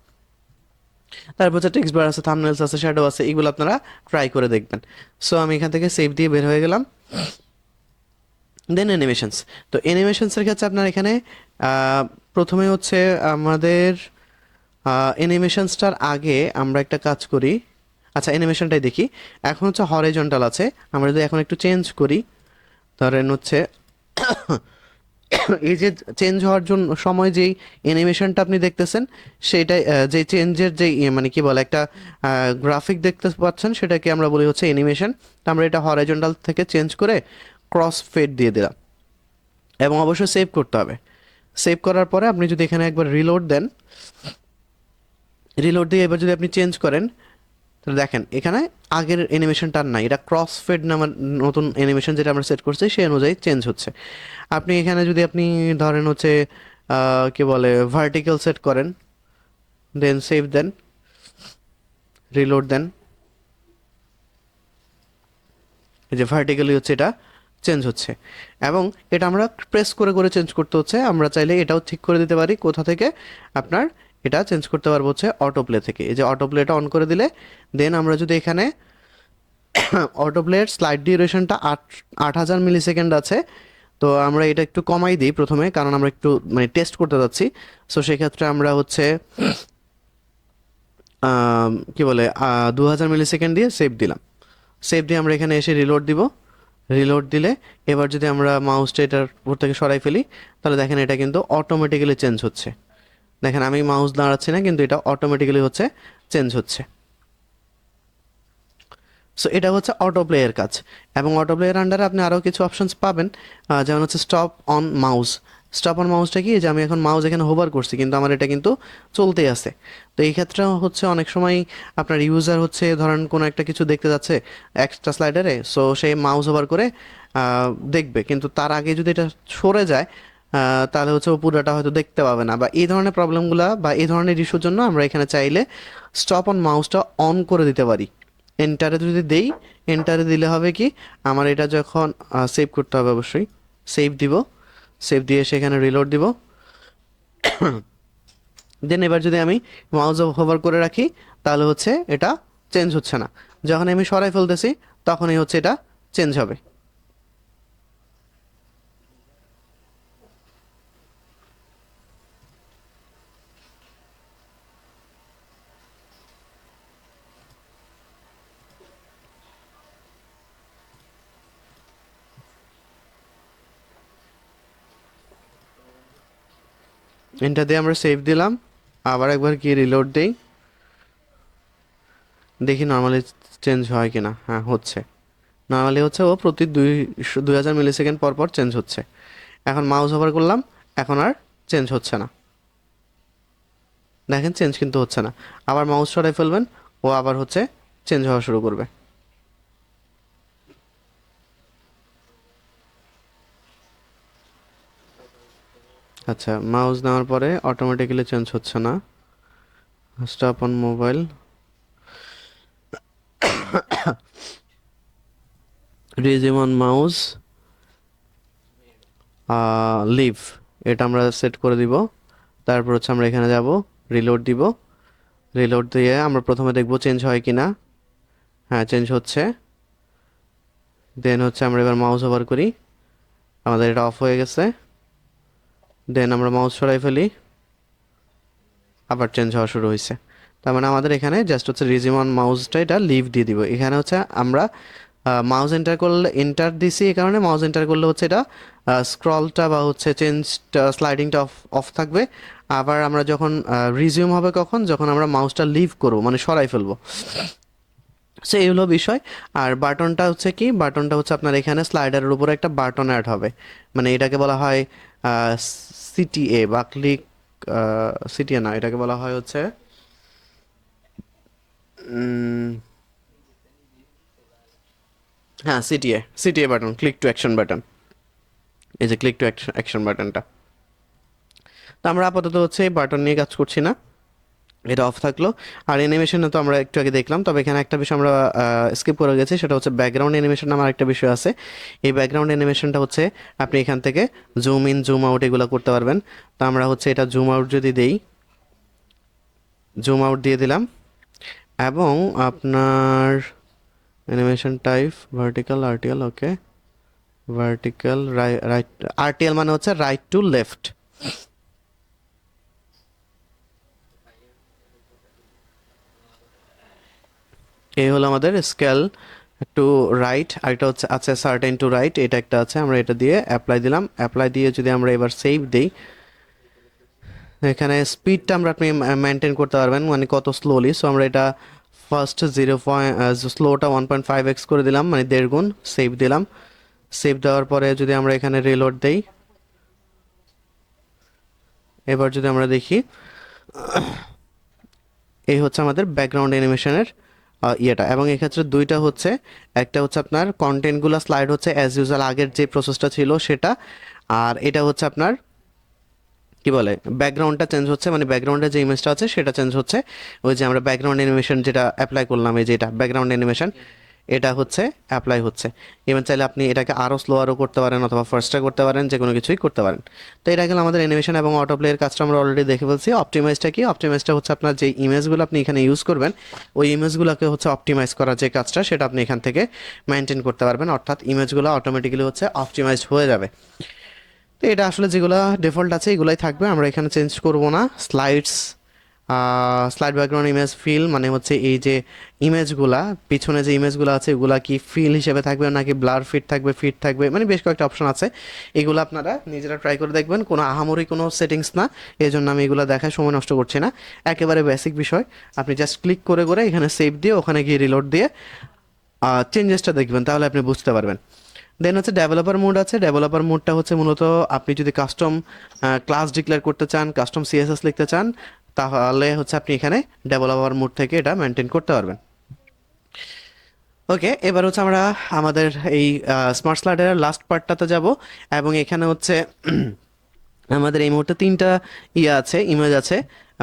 তারপর হচ্ছে টেক্সট বার আছে, থাম্বনেলস আছে, শ্যাডো আছে, এগুলো আপনারা ট্রাই করে দেখবেন। সো আমি এখান থেকে সেভ দিয়ে বের হয়ে গেলাম। দেন অ্যানিমেশনস। তো অ্যানিমেশনসের ক্ষেত্রে আপনার এখানে প্রথমে হচ্ছে আমাদের অ্যানিমেশনসটার আগে আমরা একটা কাজ করি। আচ্ছা, অ্যানিমেশনটাই দেখি। এখন হচ্ছে হরাইজন্টাল আছে, আমরা যদি এখন একটু চেঞ্জ করি, ধরেন হচ্ছে এই যে চেঞ্জ হওয়ার জন্য সময় যেই অ্যানিমেশনটা আপনি দেখতেছেন সেটাই যে চেঞ্জের যে মানে কি বলে একটা গ্রাফিক দেখতে পাচ্ছেন সেটাকে আমরা বলি হচ্ছে অ্যানিমেশন। তো আমরা এটা হরাইজন্টাল থেকে চেঞ্জ করে ক্রস ফেড দিয়ে দিলাম এবং অবশ্যই সেভ করতে হবে। সেভ করার পরে আপনি যদি এখানে একবার রিলোড দেন, রিলোড দিয়ে এবার যদি আপনি চেঞ্জ করেন, তাহলে দেখেন এখানে আগের অ্যানিমেশনটা আর নাই, এটা ক্রস ফেড নামের নতুন অ্যানিমেশন যেটা আমরা সেট করছি সেই অনুযায়ী চেঞ্জ হচ্ছে। আপনি এখানে যদি আপনি ধরেন হচ্ছে কি বলে ভার্টিক্যাল সেট করেন, দেন সেভ দেন, রিলোড দেন, এই যে ভার্টিক্যালি হচ্ছে এটা চেঞ্জ হচ্ছে, এবং এটা আমরা প্রেস করে করে চেঞ্জ করতে হচ্ছে। আমরা চাইলে এটাও ঠিক করে দিতে পারি কোথা থেকে, আপনার এটা চেঞ্জ করতে পারবো হচ্ছে অটো প্লে থেকে। এই যে অটো প্লেটা অন করে দিলে দেন আমরা যদি এখানে অটো প্লের স্লাইড ডিউরেশনটা 8,000 মিলি সেকেন্ড আছে, তো আমরা এটা একটু কমাই দিই প্রথমে, কারণ আমরা একটু মানে টেস্ট করতে যাচ্ছি। সো সেক্ষেত্রে আমরা হচ্ছে কি বলে 2,000 মিলি সেকেন্ড দিয়ে সেভ দিলাম। সেভ দিয়ে আমরা এখানে এসে রিলোড দিব। রিলোড দিলে এবার যদি আমরা মাউসটা এটার উপর থেকে সরাই ফেলি, তাহলে দেখেন এটা কিন্তু অটোমেটিক্যালি চেঞ্জ হচ্ছে। দেখেন আমি মাউস দাঁড়াচ্ছি না, কিন্তু এটা অটোমেটিক্যালি হচ্ছে চেঞ্জ হচ্ছে। সো এটা হচ্ছে অটো প্লেয়ের কাজ। এবং অটো প্লেয়ের আন্ডারে আপনি আরও কিছু অপশনস পাবেন, যেমন হচ্ছে stop on mouse. Stop on মাউসটা কি, যে আমি এখন মাউস এখানে হোভার করছি কিন্তু আমার এটা কিন্তু চলতেই আছে। তো এই ক্ষেত্রে হচ্ছে অনেক সময় আপনার ইউজার হচ্ছে ধরেন কোনো একটা কিছু দেখতে যাচ্ছে এক্সট্রা স্লাইডারে, সো সেই মাউস হোভার করে দেখবে, কিন্তু তার আগে যদি এটা সরে যায় তাহলে হচ্ছে ও পুরোটা হয়তো দেখতে পাবে না। বা এই ধরনের প্রবলেমগুলো বা এই ধরনের ইস্যুর জন্য আমরা এখানে চাইলে স্টপ অন মাউসটা অন করে দিতে পারি। এন্টারে যদি দেই, এন্টারে দিলে হবে কি, আমার এটা যখন সেভ করতে হবে অবশ্যই, সেভ দিব। সেভ দিয়ে সেখানে রিলোড দিব। দেন এবার যদি আমি মাউস হোভার করে রাখি, তাহলে হচ্ছে এটা চেঞ্জ হচ্ছে না। যখন আমি সরাই ফেলতেছি তখনই হচ্ছে এটা চেঞ্জ হবে। এন্টার দিয়ে আমরা সেভ দিলাম, আবার একবার কি রিলোড দেই, দেখি নর্মালি চেঞ্জ হয় কিনা। হ্যাঁ হচ্ছে, নর্মালি হচ্ছে ও প্রতি 2,000 মিলি সেকেন্ড পর পর চেঞ্জ হচ্ছে। এখন মাউস ওভার করলাম, এখন আর চেঞ্জ হচ্ছে না। দেখেন চেঞ্জ কিন্তু হচ্ছে না। আবার মাউস সরাই ফেলবেন, ও আবার হচ্ছে চেঞ্জ হওয়া শুরু করবে। আচ্ছা, মাউস নেওয়ার পরে অটোমেটিক্যালি চেঞ্জ হচ্ছে না। Stop on mobile, resume on mouse, leave, এটা আমরা সেট করে দিব। তারপর হচ্ছে আমরা এখানে যাব, রিলোড দিব। রিলোড দিয়ে আমরা প্রথমে দেখব চেঞ্জ হয় কি না। হ্যাঁ চেঞ্জ হচ্ছে। দেন হচ্ছে আমরা এবার মাউস ওভার করি, আমাদের এটা অফ হয়ে গেছে। দেন আমরা মাউস সরাই ফেলি, আবার চেঞ্জ হওয়া শুরু হয়েছে। তার মানে আমাদের এখানে জাস্ট হচ্ছে রিজিম অন মাউসটা এটা লিভ দিয়ে দিব। এখানে হচ্ছে আমরা মাউস এন্টার করলে, এন্টার দিছি এই কারণে, মাউস এন্টার করলে হচ্ছে এটা স্ক্রলটা বা হচ্ছে চেঞ্জটা স্লাইডিংটা অফ অফ থাকবে। আবার আমরা যখন রিজিউম হবে কখন, যখন আমরা মাউসটা লিভ করবো মানে সরাই ফেলবো। সো এই হলো বিষয়। আর বাটনটা হচ্ছে কি, বাটনটা হচ্ছে আপনার এখানে স্লাইডারের উপরে একটা বাটন অ্যাড হবে, মানে এটাকে বলা হয় সিটিএ বা ক্লিক, সিটিএ না, এটাকে বলা হয় হচ্ছে হ্যাঁ CTA, CTA button, click to action button. এই যে ক্লিক টু অ্যাকশন বাটনটা, তো আমরা আপাতত হচ্ছে এই বাটন নিয়ে কাজ করছি না, এটা অফ থাকলো। আর অ্যানিমেশনে তো আমরা একটু আগে দেখলাম, তবে এখানে একটা বিষয় আমরা স্কিপ করে গেছি, সেটা হচ্ছে ব্যাকগ্রাউন্ড অ্যানিমেশন নামে আরেকটা বিষয় আছে। এই ব্যাকগ্রাউন্ড অ্যানিমেশনটা হচ্ছে আপনি এখান থেকে জুম ইন জুম আউট এগুলো করতে পারবেন। তো আমরা হচ্ছে এটা জুম আউট যদি দেই, জুম আউট দিয়ে দিলাম, এবং আপনার অ্যানিমেশন টাইপ ভার্টিক্যাল আরটিএল, ওকে, ভার্টিক্যাল রাইট, আরটিএল মানে হচ্ছে রাইট টু লেফট। এই হলো আমাদের স্কেল টু রাইট, আরেকটা হচ্ছে আছে সার্টেন টু রাইট, এটা একটা আছে, আমরা এটা দিয়ে অ্যাপ্লাই দিলাম। অ্যাপ্লাই দিয়ে যদি আমরা এবার সেভ দিই, এখানে স্পিডটা আমরা আপনি মেনটেন করতে পারবেন মানে কত স্লোলি। সো আমরা এটা ফার্স্ট 0. স্লোটা 1.5x করে দিলাম, মানে 1.5 গুণ। সেভ দিলাম। সেভ দেওয়ার পরে যদি আমরা এখানে রিলোড দেই, এবার যদি আমরা দেখি, এই হচ্ছে আমাদের ব্যাকগ্রাউন্ড অ্যানিমেশনের ইয়েটা। এবং এক্ষেত্রে দুইটা হচ্ছে, একটা হচ্ছে আপনার কন্টেন্টগুলো স্লাইড হচ্ছে অ্যাজ ইউজুয়াল আগের যে প্রসেসটা ছিল সেটা, আর এটা হচ্ছে আপনার কি বলে ব্যাকগ্রাউন্ডটা চেঞ্জ হচ্ছে, মানে ব্যাকগ্রাউন্ডে যে ইমেজটা আছে সেটা চেঞ্জ হচ্ছে। ওই যে আমরা ব্যাকগ্রাউন্ড অ্যানিমেশন যেটা অ্যাপ্লাই করলাম, এই যে এটা ব্যাকগ্রাউন্ড অ্যানিমেশন, এটা হচ্ছে অ্যাপ্লাই হচ্ছে। ইভেন চাইলে আপনি এটাকে আরও স্লোয়ারও করতে পারেন অথবা ফার্স্টে করতে পারেন, যে কোনো কিছুই করতে পারেন। তো এটা গেল আমাদের অ্যানিমেশন এবং অটো প্লের কাজটা আমরা অলরেডি দেখে ফেলছি। অপটিমাইজটা কি? অপটিমাইজটা হচ্ছে আপনার যে ইমেজগুলো আপনি এখানে ইউজ করবেন, ওই ইমেজগুলোকে হচ্ছে অপটিমাইজ করার যে কাজটা সেটা আপনি এখান থেকে মেনটেন করতে পারবেন, অর্থাৎ ইমেজগুলো অটোমেটিক্যালি হচ্ছে অপটিমাইজড হয়ে যাবে। তো এটা আসলে যেগুলো ডিফল্ট আছে এগুলাই থাকবে, আমরা এখানে চেঞ্জ করব না। স্লাইড ব্যাকগ্রাউন্ড ইমেজ ফিল মানে হচ্ছে এই যে ইমেজগুলা, পিছনে যে ইমেজগুলো আছে এগুলা কি ফিল হিসেবে থাকবে নাকি ব্লার ফিট থাকবে, মানে বেশ কয়েকটা অপশন আছে। এগুলো আপনারা নিজেরা ট্রাই করে দেখবেন, কোনো আহামরি কোনো সেটিংস না, এই জন্য আমি এগুলো দেখায় সময় নষ্ট করছি না। একেবারে বেসিক বিষয়, আপনি জাস্ট ক্লিক করে করে এখানে সেভ দিয়ে ওখানে গিয়ে রিলোড দিয়ে চেঞ্জেসটা দেখবেন, তাহলে আপনি বুঝতে পারবেন। দেন হচ্ছে ডেভেলপার মোড আছে। ডেভেলপার মোডটা হচ্ছে মূলত আপনি যদি কাস্টম ক্লাস ডিক্লেয়ার করতে চান, কাস্টম সিএসএস লিখতে চান, তাহলে হচ্ছে আপনি এখানে ডেভেলপার মোড থেকে এটা মেনটেন করতে পারবেন। ওকে, এবার হচ্ছে আমরা আমাদের এই স্মার্ট স্লাইডারের লাস্ট পার্টটাতে যাব, এবং এখানে হচ্ছে আমাদের এই মুহূর্তে তিনটা আছে, ইমেজ আছে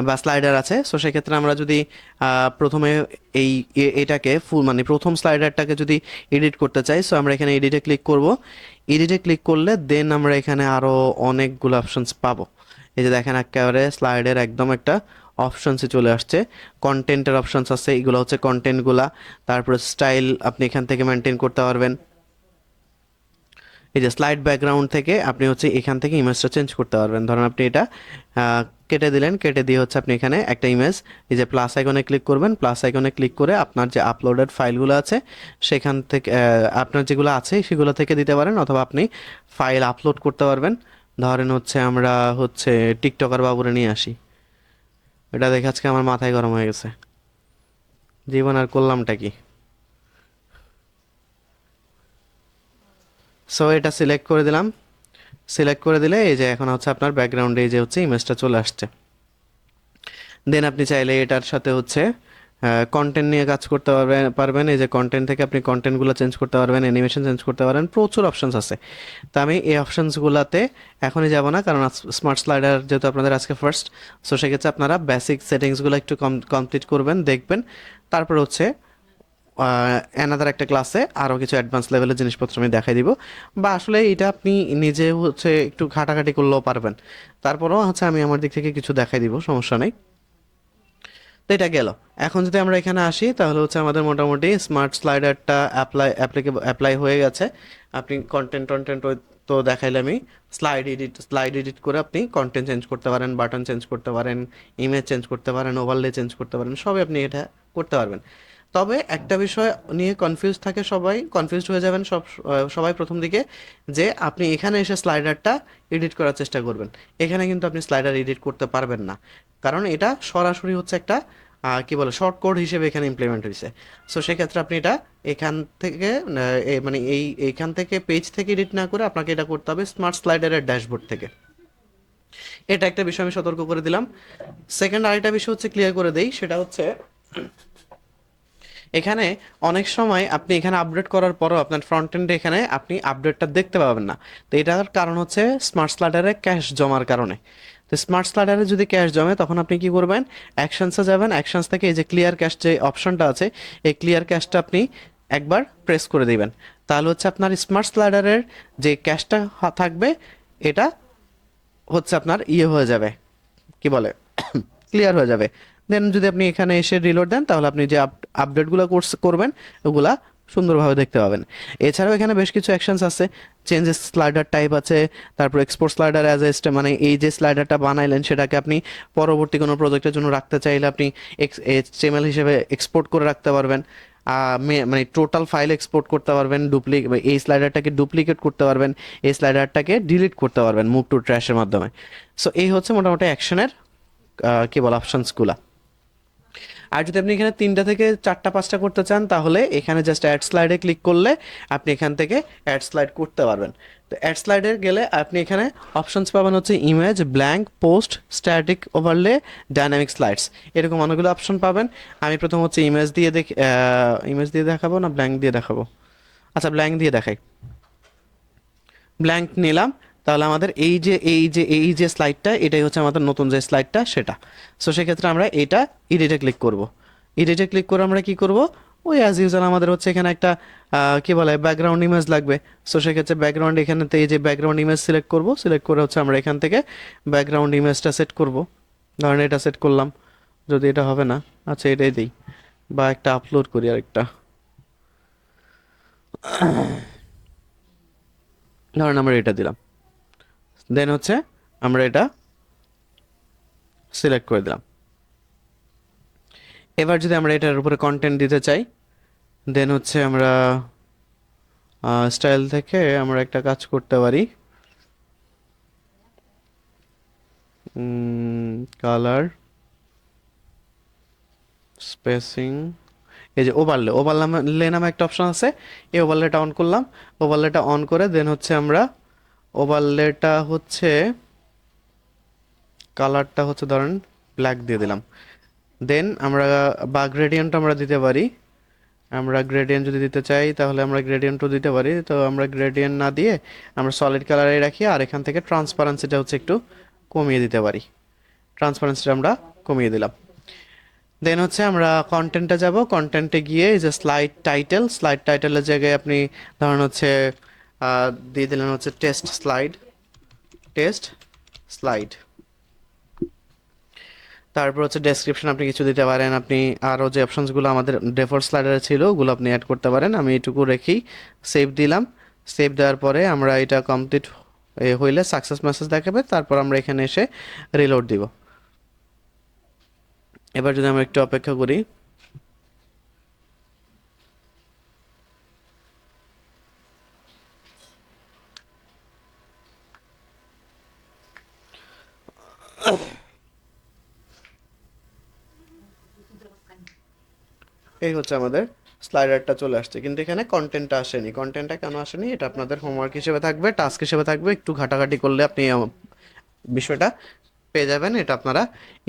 বা স্লাইডার আছে। সো সেক্ষেত্রে আমরা যদি প্রথমে এই এটাকে ফুল মানে প্রথম স্লাইডারটাকে যদি এডিট করতে চাই, সো আমরা এখানে এডিটে ক্লিক করব। এডিটে ক্লিক করলে দেন আমরা এখানে আরও অনেকগুলো অপশনস পাবো। এই যে দেখেন একেবারে স্লাইডের একদম একটা অপশনসে চলে আসছে। কন্টেন্টের অপশনস আছে, এগুলো হচ্ছে কন্টেন্টগুলা। তারপরে স্টাইল আপনি এখান থেকে মেনটেন করতে পারবেন। এই যে স্লাইড ব্যাকগ্রাউন্ড থেকে আপনি হচ্ছে এখান থেকে ইমেজটা চেঞ্জ করতে পারবেন। ধরুন আপনি এটা কেটে দিলেন, কেটে দিয়ে হচ্ছে আপনি এখানে একটা ইমেজ, এই যে প্লাস আইকনে ক্লিক করবেন, প্লাস আইকনে ক্লিক করে আপনার যে আপলোডেড ফাইলগুলো আছে সেখান থেকে আপনার যেগুলো আছে সেগুলো থেকে দিতে পারেন, অথবা আপনি ফাইল আপলোড করতে পারবেন। ধরেন হচ্ছে আমরা হচ্ছে টিকটকার বাবুরে নিয়ে আসি, এটা দেখে আজকে আমার মাথায় গরম হয়ে গেছে, জীবন আর করলামটা কি। সো এটা সিলেক্ট করে দিলাম। সিলেক্ট করে দিলে এই যে এখন হচ্ছে আপনার ব্যাকগ্রাউন্ডে এই যে হচ্ছে ইমেজটা চলে আসছে। দেন আপনি চাইলে এটার সাথে হচ্ছে কন্টেন্ট নিয়ে কাজ করতে পারবেন। এই যে কন্টেন্ট থেকে আপনি কন্টেন্টগুলো চেঞ্জ করতে পারবেন, অ্যানিমেশন চেঞ্জ করতে পারেন, প্রচুর অপশনস আছে। তো আমি এই অপশনসগুলোতে এখনই যাব না, কারণ স্মার্ট স্লাইডার যেহেতু আপনাদের আজকে ফার্স্ট, সো সেক্ষেত্রে আপনারা বেসিক সেটিংসগুলো একটু কমপ্লিট করবেন, দেখবেন। তারপর হচ্ছে অ্যানাদার একটা ক্লাসে আরও কিছু অ্যাডভান্স লেভেলের জিনিসপত্র আমি দেখাই দিব, বা আসলে এটা আপনি নিজে হচ্ছে একটু ঘাটাঘাটি করলেও পারবেন। তারপরেও হচ্ছে আমি আমার দিক থেকে কিছু দেখাই দিব, সমস্যা নেই। তো এটা গেল। এখন যদি আমরা এখানে আসি তাহলে হচ্ছে আমাদের মোটামুটি স্মার্ট স্লাইডারটা অ্যাপ্লাই হয়ে গেছে। আপনি কন্টেন্ট তো দেখাইলে আমি স্লাইড এডিট করে আপনি কন্টেন্ট চেঞ্জ করতে পারেন, বাটন চেঞ্জ করতে পারেন, ইমেজ চেঞ্জ করতে পারেন, ওভারলে চেঞ্জ করতে পারেন, সবই আপনি এটা করতে পারবেন। তবে একটা বিষয় নিয়ে কনফিউজ থাকে, সবাই কনফিউজড হয়ে যাবেন সবাই প্রথম দিকে, যে আপনি এখানে এসে স্লাইডারটা এডিট করার চেষ্টা করবেন। এখানে কিন্তু আপনি স্লাইডার এডিট করতে পারবেন না, কারণ এটা সরাসরি হচ্ছে একটা কি বলে শর্ট কোড হিসেবে এখানে ইমপ্লিমেন্ট হয়েছে। সো সেক্ষেত্রে আপনি এটা এখান থেকে মানে এইখান থেকে পেজ থেকে এডিট না করে আপনাকে এটা করতে হবে স্মার্ট স্লাইডারের ড্যাশবোর্ড থেকে। এটা একটা বিষয় আমি সতর্ক করে দিলাম। সেকেন্ড আরেকটা বিষয় হচ্ছে ক্লিয়ার করে দেই, সেটা হচ্ছে এখানে অনেক সময় আপনি এখানে আপডেট করার পরও আপনার ফ্রন্ট এন্ডে এখানে আপনি আপডেটটা দেখতে পাবেন না। তো এটার কারণ হচ্ছে স্মার্ট স্লাইডারে ক্যাশ জমার কারণে। তো স্মার্ট স্লাইডারে যদি ক্যাশ জমে তখন আপনি কি করবেন, অ্যাকশনসে যাবেন, অ্যাকশনস থেকে এই যে ক্লিয়ার ক্যাশ যে অপশনটা আছে, এই ক্লিয়ার ক্যাশটা আপনি একবার প্রেস করে দিবেন। তাহলে হচ্ছে আপনার স্মার্ট স্লাইডারের যে ক্যাশটা থাকবে এটা হচ্ছে আপনার হয়ে যাবে, কি বলে ক্লিয়ার হয়ে যাবে। দেন যদি আপনি এখানে এসে রিলোড দেন তাহলে আপনি যে আপডেটগুলো করবেন ওগুলা সুন্দরভাবে দেখতে পাবেন। এছাড়াও এখানে বেশ কিছু অ্যাকশনস আছে, চেঞ্জেস স্লাইডার টাইপ আছে, তারপর এক্সপোর্ট স্লাইডার অ্যাজ এ মানে এই যে স্লাইডারটা বানাইলেন সেটাকে আপনি পরবর্তী কোনো প্রজেক্টের জন্য রাখতে চাইলে আপনি HTML হিসেবে এক্সপোর্ট করে রাখতে পারবেন। মানে টোটাল ফাইল এক্সপোর্ট করতে পারবেন, এই স্লাইডারটাকে ডুপ্লিকেট করতে পারবেন, এই স্লাইডারটাকে ডিলিট করতে পারবেন মুভ টু ট্র্যাশের মাধ্যমে। সো এই হচ্ছে মোটামুটি অ্যাকশনের কি বল অপশনসগুলা। আর যদি আপনি এখানে 3টা থেকে 4টা 5টা করতে চান তাহলে এখানে জাস্ট অ্যাড স্লাইডে ক্লিক করলে আপনি এখান থেকে অ্যাড স্লাইড করতে পারবেন। তো অ্যাড স্লাইডে গেলে আপনি এখানে অপশনস পাবেন হচ্ছে image, blank, post, static, overlay, dynamic slides, এরকম অনেকগুলো অপশন পাবেন। আমি প্রথম হচ্ছে ইমেজ দিয়ে দেখাবো না ব্ল্যাঙ্ক দিয়ে দেখাবো, আচ্ছা ব্ল্যাঙ্ক দিয়ে দেখাই। ব্ল্যাঙ্ক নিলাম, তাহলে আমাদের এই যে স্লাইডটা এটাই হচ্ছে আমাদের নতুন যে স্লাইডটা সেটা। সো সেক্ষেত্রে আমরা এটা এডিটে ক্লিক করব। এডিটে ক্লিক করে আমরা কি করব, ওই অ্যাজ ইউজুয়াল আমাদের হচ্ছে এখানে একটা কি বলে ব্যাকগ্রাউন্ড ইমেজ লাগবে। সো সেক্ষেত্রে ব্যাকগ্রাউন্ড এখানেতে এই যে ব্যাকগ্রাউন্ড ইমেজ সিলেক্ট করব, সিলেক্ট করে হচ্ছে আমরা এখান থেকে ব্যাকগ্রাউন্ড ইমেজটা সেট করব। ধরেন এটা সেট করলাম, যদি এটা হবে না, আচ্ছা এটাই দিই, বা একটা আপলোড করি আরেকটা। ধরেন আমরা এটা দিলাম, দেন হচ্ছে আমরা এটা সিলেক্ট করে দিলাম। এবার যদি আমরা এটার উপরে কন্টেন্ট দিতে চাই, দেন হচ্ছে আমরা স্টাইল থেকে আমরা একটা কাজ করতে পারি, কালার স্পেসিং, এই যে ওভারলে নামে একটা অপশন আছে, এই ওভারলেটা অন করলাম। ওভারলেটা অন করে দেন হচ্ছে আমরা ওভারলেটা হচ্ছে কালারটা হচ্ছে ধরেন ব্ল্যাক দিয়ে দিলাম। দেন আমরা বা গ্রেডিয়েন্ট আমরা দিতে পারি। আমরা গ্রেডিয়েন্ট যদি দিতে চাই তাহলে আমরা গ্রেডিয়েন্টও দিতে পারি। তো আমরা গ্রেডিয়েন্ট না দিয়ে আমরা সলিড কালারে রাখি, আর এখান থেকে ট্রান্সপারেন্সিটা হচ্ছে একটু কমিয়ে দিতে পারি। ট্রান্সপারেন্সিটা আমরা কমিয়ে দিলাম। দেন হচ্ছে আমরা কন্টেন্টে যাব। কন্টেন্টে গিয়ে এই যে স্লাইড টাইটেলের জায়গায় আপনি ধরেন হচ্ছে দিয়ে দিলেন হচ্ছে টেস্ট স্লাইড। তারপর হচ্ছে ডেসক্রিপশন আপনি কিছু দিতে পারেন। আপনি আরও যে অপশনসগুলো আমাদের ডিফল্ট স্লাইডারে ছিল ওগুলো আপনি অ্যাড করতে পারেন। আমি এটুকু রেখেই সেভ দিলাম। সেভ দেওয়ার পরে আমরা এটা কমপ্লিট হইলে সাকসেস মেসেজ দেখাবে। তারপর আমরা এখানে এসে রিলোড দিব। এবার যদি আমরা একটু অপেক্ষা করি, এই হচ্ছে আমাদের স্লাইডারটা চলে আসছে, কিন্তু এখানে কন্টেন্টটা আসেনি। কন্টেন্টটা কেন আসেনি এটা আপনাদের হোমওয়ার্ক হিসেবে থাকবে, টাস্ক হিসেবে থাকবে। একটু ঘাটাঘাটি করলে আপনি বিষয়টা পেয়ে যাবেন। এটা আপনারা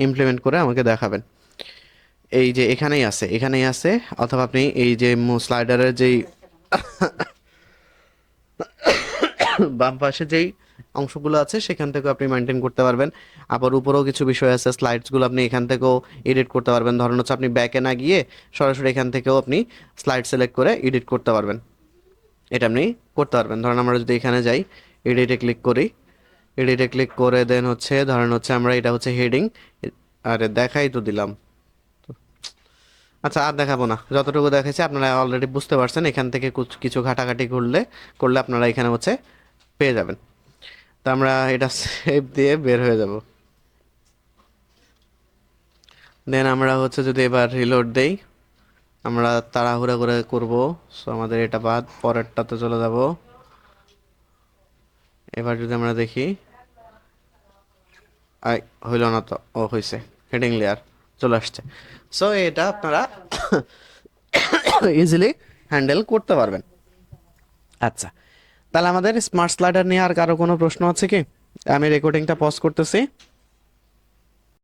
ইমপ্লিমেন্ট করে আমাকে দেখাবেন। এই যে এখানেই আছে, অথবা আপনি এই যে স্লাইডারের যেই বাম পাশে যেই অংশগুলো আছে সেখান থেকেও আপনি মেনটেন করতে পারবেন। আবার উপরেও কিছু বিষয় আছে, স্লাইডসগুলো আপনি এখান থেকেও এডিট করতে পারবেন। ধরেন হচ্ছে আপনি ব্যাকে না গিয়ে সরাসরি এখান থেকেও আপনি স্লাইড সিলেক্ট করে এডিট করতে পারবেন। এটা আপনি করতে পারবেন। ধরেন আমরা যদি এখানে যাই, এডিটে ক্লিক করি, এডিটে ক্লিক করে দেন হচ্ছে ধরেন হচ্ছে আমরা এটা হচ্ছে হেডিং, আরে দেখাই তো দিলাম। আচ্ছা আর দেখাবো না, যতটুকু দেখেছি আপনারা অলরেডি বুঝতে পারছেন। এখান থেকে কিছু ঘাটাঘাটি করলে আপনারা এখানে হচ্ছে পেয়ে যাবেন। তো আমরা এটা সেভ দিয়ে বের হয়ে যাব। দেন আমরা হচ্ছে যদি এবার রিলোড দেই, আমরা তাড়াহুড়া করে করব। সো আমাদের এটা বাদ, পরেরটাতে চলে যাব। এবার যদি আমরা দেখি, আই হইল না তো, ও হয়েছে, হেডিং লেয়ার চলে আসছে। সো এটা আপনারা ইজিলি হ্যান্ডেল করতে পারবেন। আচ্ছা, তাহলে আমাদের স্মার্ট স্লাইডার নিয়ে আর কারো কোনো প্রশ্ন আছে কি? আমি রেকর্ডিংটা পজ করতেছি।